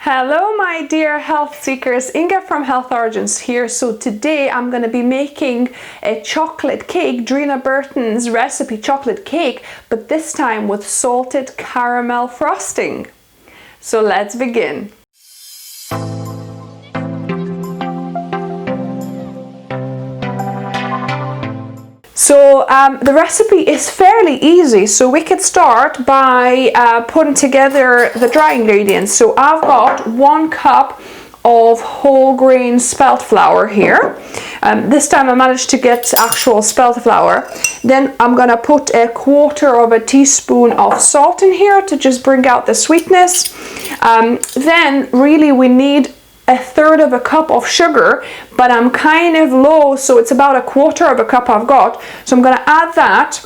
Hello my dear health seekers, Inga from Health Origins here. So today I'm going to be making a chocolate cake, Dreena Burton's recipe chocolate cake, but this time with salted caramel frosting. So let's begin. So the recipe is fairly easy, so we could start by putting together the dry ingredients. So I've got 1 cup of whole grain spelt flour here. This time I managed to get actual spelt flour. Then I'm gonna put 1/4 teaspoon of salt in here to just bring out the sweetness. Then really we need 1/3 cup of sugar, but I'm kind of low, so it's about 1/4 cup I've got. So I'm going to add that,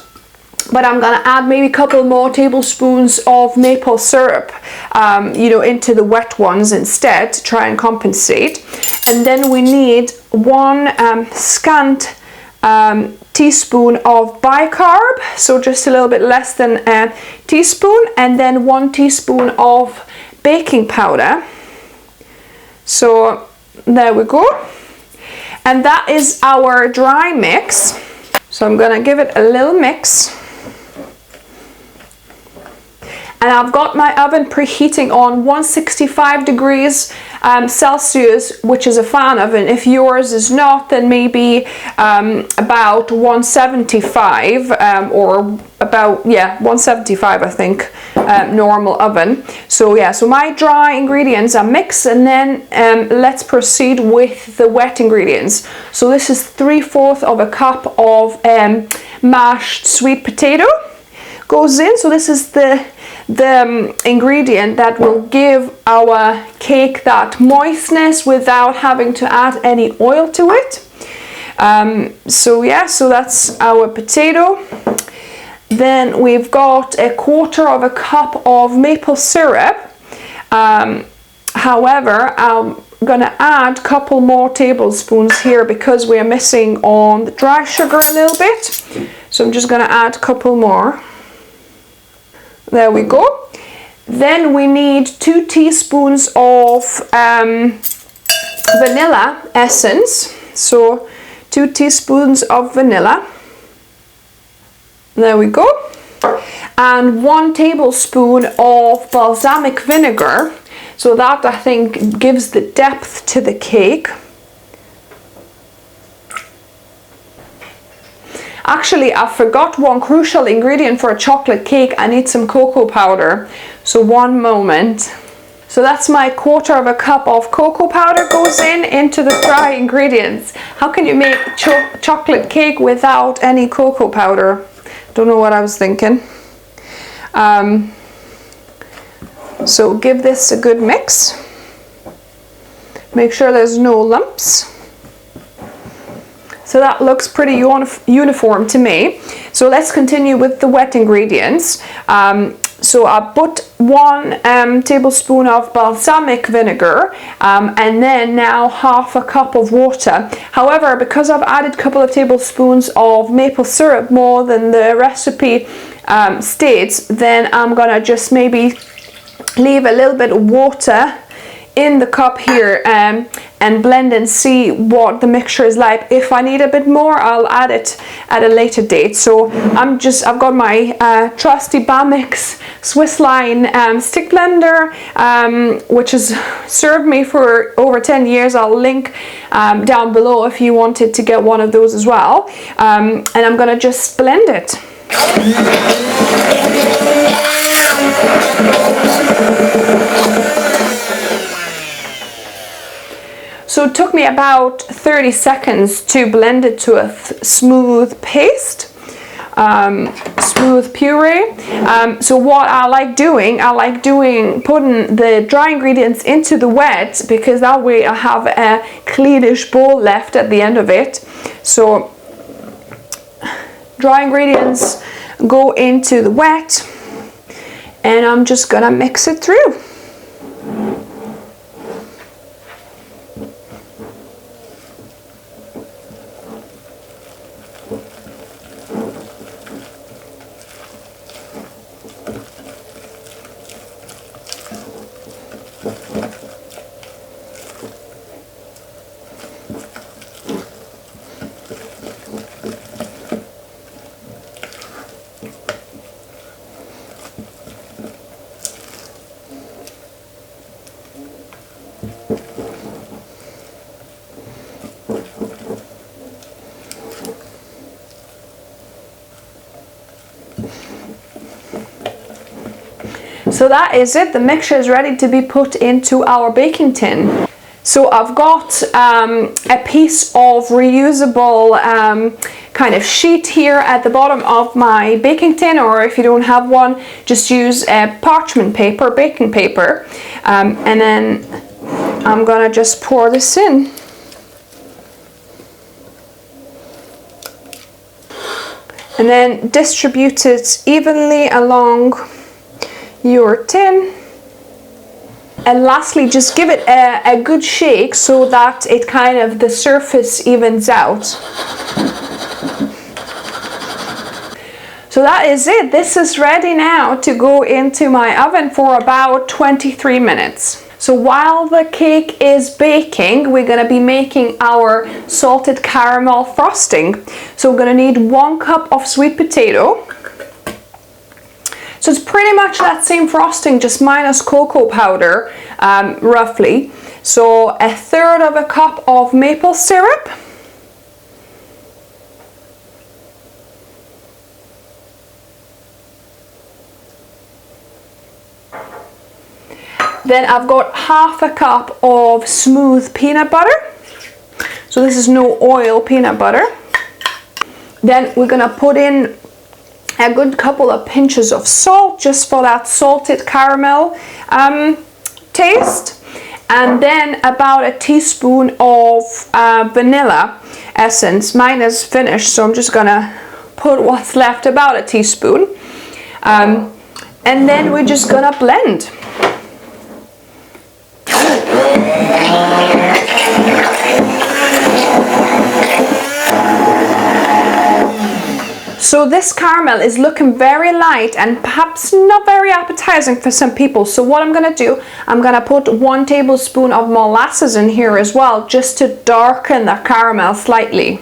but I'm going to add maybe a couple more tablespoons of maple syrup, into the wet ones instead to try and compensate. And then we need 1 scant teaspoon of bicarb, so just a little bit less than a teaspoon, and then 1 teaspoon of baking powder. So there we go, and that is our dry mix. So I'm gonna give it a little mix, and I've got my oven preheating on 165 degrees Celsius, which is a fan oven. If yours is not, then maybe about 175 or about 175 I think, normal oven. So yeah, so my dry ingredients are mixed, and then let's proceed with the wet ingredients. So this is 3/4 cup of mashed sweet potato goes in. So this is the ingredient that will give our cake that moistness without having to add any oil to it. So that's our potato. Then we've got 1/4 cup of maple syrup. However, I'm gonna add a couple more tablespoons here because we're missing on the dry sugar a little bit. So I'm just gonna add a couple more. There we go. Then we need 2 teaspoons of vanilla essence. So 2 teaspoons of vanilla. There we go. And 1 tablespoon of balsamic vinegar. So that I think gives the depth to the cake. Actually, I forgot one crucial ingredient for a chocolate cake. I need some cocoa powder. So one moment. So that's my 1/4 cup of cocoa powder goes into the dry ingredients. How can you make chocolate cake without any cocoa powder? Don't know what I was thinking. So give this a good mix. Make sure there's no lumps. So that looks pretty uniform to me. So let's continue with the wet ingredients. So I put 1 tablespoon of balsamic vinegar, and then now 1/2 cup of water. However, because I've added a couple of tablespoons of maple syrup more than the recipe states, then I'm gonna just maybe leave a little bit of water in the cup here and blend and see what the mixture is like. If I need a bit more, I'll add it at a later date. So I've got my trusty Bamix Swiss line stick blender, which has served me for over 10 years. I'll link down below if you wanted to get one of those as well. And I'm gonna just blend it. So it took me about 30 seconds to blend it to a smooth paste, smooth puree. So what I like doing, putting the dry ingredients into the wet, because that way I have a cleanish bowl left at the end of it. So dry ingredients go into the wet, and I'm just gonna mix it through. So that is it. The mixture is ready to be put into our baking tin. So I've got a piece of reusable kind of sheet here at the bottom of my baking tin, or if you don't have one, just use parchment paper, baking paper, and then I'm gonna just pour this in. And then distribute it evenly along your tin. And lastly, just give it a good shake so that it kind of, the surface evens out. So that is it. This is ready now to go into my oven for about 23 minutes. So while the cake is baking, we're going to be making our salted caramel frosting. So we're going to need 1 cup of sweet potato. So it's pretty much that same frosting, just minus cocoa powder, roughly. So 1/3 of a cup of maple syrup. Then I've got 1/2 cup of smooth peanut butter. So this is no oil peanut butter. Then we're gonna put in a good couple of pinches of salt, just for that salted caramel taste. And then about a teaspoon of vanilla essence. Mine is finished, so I'm just gonna put what's left, about a teaspoon. And then we're just gonna blend. So this caramel is looking very light and perhaps not very appetizing for some people. So what I'm going to do, I'm going to put 1 tablespoon of molasses in here as well, just to darken the caramel slightly.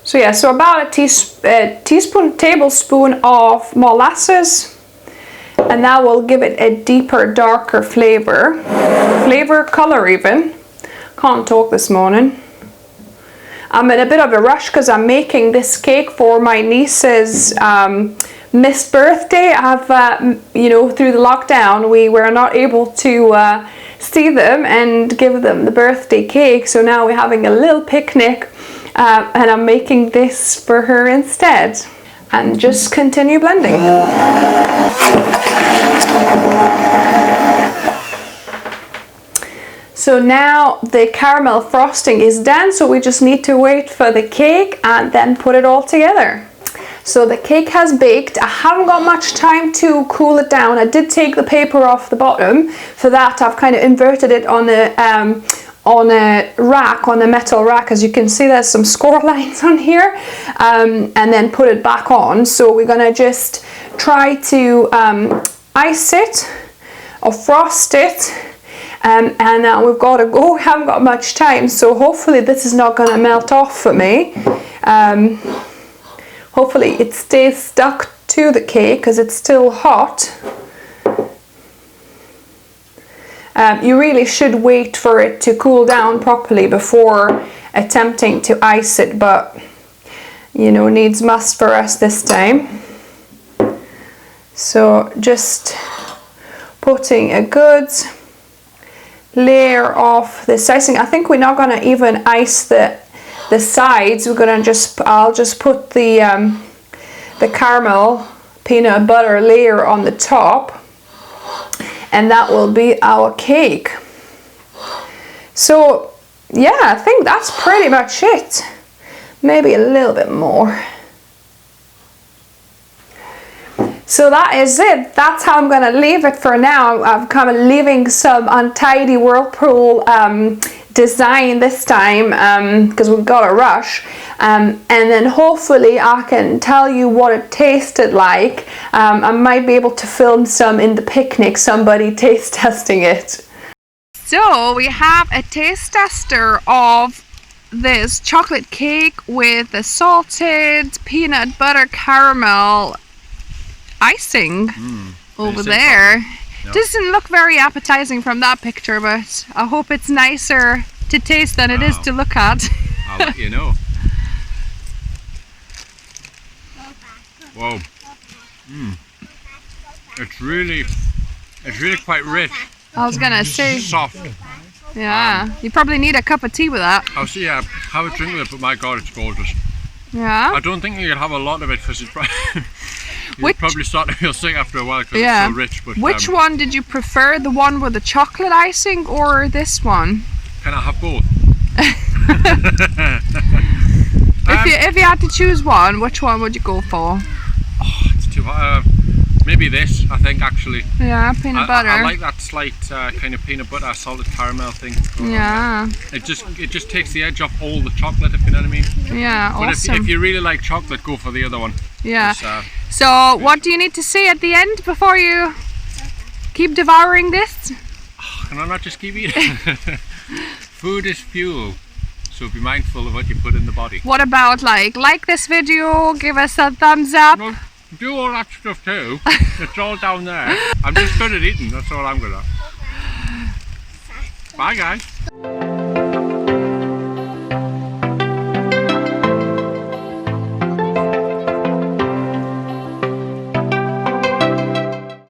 So yeah, so about a tablespoon of molasses, and that will give it a deeper, darker flavor, color even. Can't talk this morning. I'm in a bit of a rush because I'm making this cake for my niece's missed birthday. I've, you know, through the lockdown, we were not able to see them and give them the birthday cake. So now we're having a little picnic, and I'm making this for her instead. And just continue blending. So now the caramel frosting is done, so we just need to wait for the cake and then put it all together. So the cake has baked. I haven't got much time to cool it down. I did take the paper off the bottom. For that, I've kind of inverted it on a rack, on a metal rack. As you can see, there's some score lines on here, and then put it back on. So we're gonna just try to ice it or frost it. And now we've got to go. We haven't got much time, so hopefully this is not going to melt off for me. Hopefully it stays stuck to the cake because it's still hot. You really should wait for it to cool down properly before attempting to ice it, but you know, needs must for us this time. So just putting a good layer of this icing. I think we're not going to even ice the sides. We're going to I'll just put the caramel peanut butter layer on the top, and that will be our cake. So yeah, I think that's pretty much it. Maybe a little bit more. So that is it. That's how I'm going to leave it for now. I'm kind of leaving some untidy whirlpool design this time because we've got a rush. And then hopefully I can tell you what it tasted like. I might be able to film some in the picnic, somebody taste testing it. So we have a taste tester of this chocolate cake with the salted peanut butter caramel icing over there. Yep. Doesn't look very appetizing from that picture, but I hope it's nicer to taste than it is to look at. I'll let you know. Whoa. It's really quite rich. I was gonna say. Soft. Yeah. You probably need a cup of tea with that. I'll see. Have a drink with it, but my God, it's gorgeous. Yeah. I don't think you can have a lot of it because it's probably start to feel sick after a while because it's so rich. But which one did you prefer? The one with the chocolate icing or this one? Can I have both? If you had to choose one, which one would you go for? Oh, it's too hot. Maybe this, I think, actually. Yeah, peanut butter. I like that slight kind of peanut butter, salted caramel thing. Yeah. It just takes the edge off all the chocolate, if you know what I mean. Yeah, but awesome. if you really like chocolate, go for the other one. Yeah. So, what do you need to say at the end before you keep devouring this? Oh, can I not just keep eating? Food is fuel. So be mindful of what you put in the body. What about like this video, give us a thumbs up. No, do all that stuff too. It's all down there. I'm just good at eating, that's all I'm good at. Bye guys.